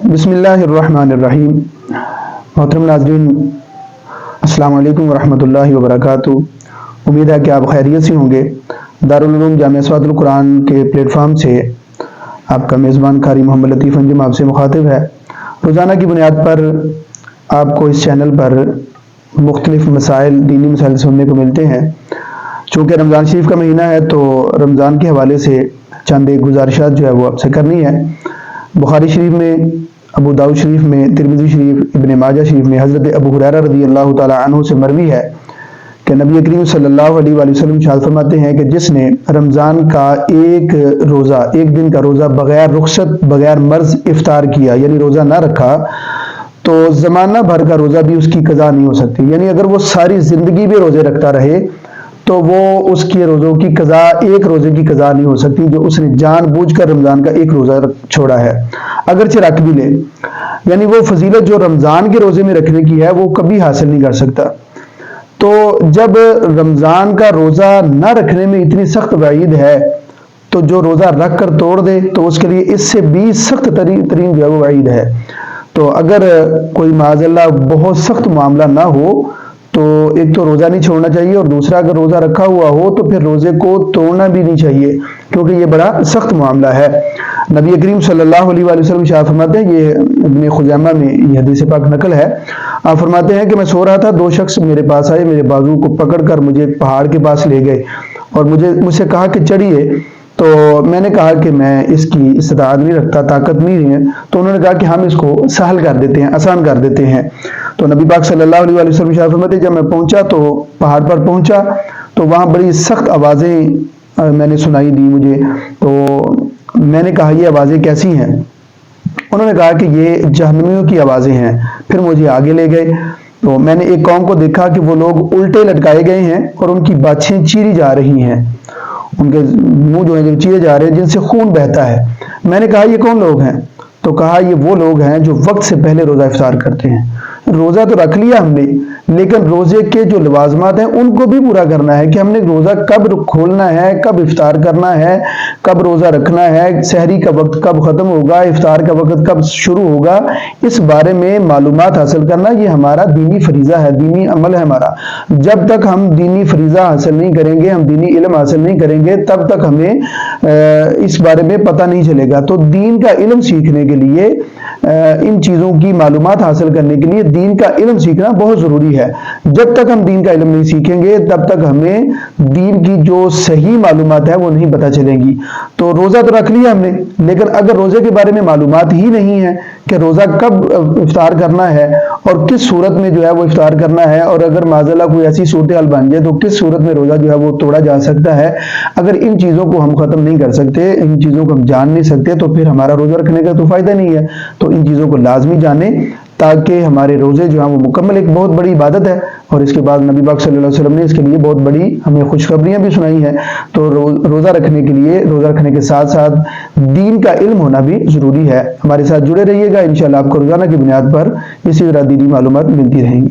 بسم اللہ الرحمن الرحیم۔ محترم ناظرین، السلام علیکم ورحمۃ اللہ وبرکاتہ۔ امید ہے کہ آپ خیریت سے ہوں گے۔ دارالعلوم جامعہ اسوات القرآن کے پلیٹ فارم سے آپ کا میزبان قاری محمد لطیف انجم آپ سے مخاطب ہے۔ روزانہ کی بنیاد پر آپ کو اس چینل پر مختلف مسائل، دینی مسائل سننے کو ملتے ہیں۔ چونکہ رمضان شریف کا مہینہ ہے تو رمضان کے حوالے سے چند ایک گزارشات جو ہے وہ آپ سے کرنی ہے۔ بخاری شریف میں، ابو داؤد شریف میں، ترمذی شریف، ابن ماجہ شریف میں حضرت ابو ہریرہ رضی اللہ تعالی عنہ سے مروی ہے کہ نبی کریم صلی اللہ علیہ وآلہ وسلم ارشاد فرماتے ہیں کہ جس نے رمضان کا ایک دن کا روزہ بغیر رخصت، بغیر مرض افطار کیا، یعنی روزہ نہ رکھا، تو زمانہ بھر کا روزہ بھی اس کی قضا نہیں ہو سکتی۔ یعنی اگر وہ ساری زندگی بھی روزے رکھتا رہے تو وہ اس کے روزوں کی قضا، ایک روزے کی قضا نہیں ہو سکتی جو اس نے جان بوجھ کر رمضان کا ایک روزہ چھوڑا ہے، اگرچہ رکھ بھی لے۔ یعنی وہ فضیلت جو رمضان کے روزے میں رکھنے کی ہے وہ کبھی حاصل نہیں کر سکتا۔ تو جب رمضان کا روزہ نہ رکھنے میں اتنی سخت وعید ہے تو جو روزہ رکھ کر توڑ دے تو اس کے لیے اس سے بھی سخت ترین جو ہے وہ وعید ہے۔ تو اگر کوئی معاذ اللہ بہت سخت معاملہ نہ ہو تو ایک تو روزہ نہیں چھوڑنا چاہیے، اور دوسرا اگر روزہ رکھا ہوا ہو تو پھر روزے کو توڑنا بھی نہیں چاہیے، کیونکہ یہ بڑا سخت معاملہ ہے۔ نبی کریم صلی اللہ علیہ وآلہ وسلم ارشاد فرماتے ہیں، یہ ابن خزیمہ میں یہ حدیث پاک نقل ہے، آپ فرماتے ہیں کہ میں سو رہا تھا، دو شخص میرے پاس آئے، میرے بازو کو پکڑ کر مجھے پہاڑ کے پاس لے گئے اور مجھ سے کہا کہ چڑھیے۔ تو میں نے کہا کہ میں اس کی استطاعت نہیں رکھتا، طاقت نہیں ہے۔ تو انہوں نے کہا کہ ہم اس کو سہل کر دیتے ہیں، آسان کر دیتے ہیں۔ تو نبی پاک صلی اللہ علیہ وآلہ وسلم ارشاد فرماتے ہیں، جب میں پہنچا تو پہاڑ پر پہنچا تو وہاں بڑی سخت آوازیں میں نے سنائی دی مجھے۔ تو میں نے کہا یہ آوازیں کیسی ہیں؟ انہوں نے کہا کہ یہ جہنمیوں کی آوازیں ہیں۔ پھر مجھے آگے لے گئے تو میں نے ایک قوم کو دیکھا کہ وہ لوگ الٹے لٹکائے گئے ہیں اور ان کی باچھیں چیری جا رہی ہیں، ان کے منہ جو ہیں چیرے جا رہے ہیں جن سے خون بہتا ہے۔ میں نے کہا یہ کون لوگ ہیں؟ تو کہا یہ وہ لوگ ہیں جو وقت سے پہلے روزہ افطار کرتے ہیں۔ روزہ تو رکھ لیا ہم نے، لیکن روزے کے جو لوازمات ہیں ان کو بھی پورا کرنا ہے کہ ہم نے روزہ کب کھولنا ہے، کب افطار کرنا ہے، کب روزہ رکھنا ہے، سحری کا وقت کب ختم ہوگا، افطار کا وقت کب شروع ہوگا، اس بارے میں معلومات حاصل کرنا یہ ہمارا دینی فریضہ ہے، دینی عمل ہے ہمارا۔ جب تک ہم دینی فریضہ حاصل نہیں کریں گے، ہم دینی علم حاصل نہیں کریں گے، تب تک ہمیں اس بارے میں پتہ نہیں چلے گا۔ تو دین کا علم سیکھنے کے لیے، ان چیزوں کی معلومات حاصل کرنے کے لیے دین کا علم سیکھنا بہت ضروری ہے۔ جب تک ہم دین کا علم نہیں سیکھیں گے تب تک ہمیں دین کی جو صحیح معلومات ہے وہ نہیں پتہ چلیں گی۔ تو روزہ تو رکھ لیا ہم نے، لیکن اگر روزے کے بارے میں معلومات ہی نہیں ہے کہ روزہ کب افطار کرنا ہے اور کس صورت میں جو ہے وہ افطار کرنا ہے، اور اگر معاذ اللہ کوئی ایسی صورتحال بن جائے تو کس صورت میں روزہ جو ہے وہ توڑا جا سکتا ہے، اگر ان چیزوں کو ہم ختم نہیں کر سکتے، ان چیزوں کو ہم جان نہیں سکتے تو پھر ہمارا روزہ رکھنے کا تو فائدہ نہیں ہے۔ تو ان چیزوں کو لازمی جانیں تاکہ ہمارے روزے جو ہیں وہ مکمل، ایک بہت بڑی عبادت ہے، اور اس کے بعد نبی پاک صلی اللہ علیہ وسلم نے اس کے لیے بہت بڑی ہمیں خوشخبریاں بھی سنائی ہیں۔ تو روزہ رکھنے کے لیے، روزہ رکھنے کے ساتھ ساتھ دین کا علم ہونا بھی ضروری ہے۔ ہمارے ساتھ جڑے رہیے گا، انشاءاللہ آپ کو روزانہ کی بنیاد پر اسی طرح دینی معلومات ملتی رہیں گی۔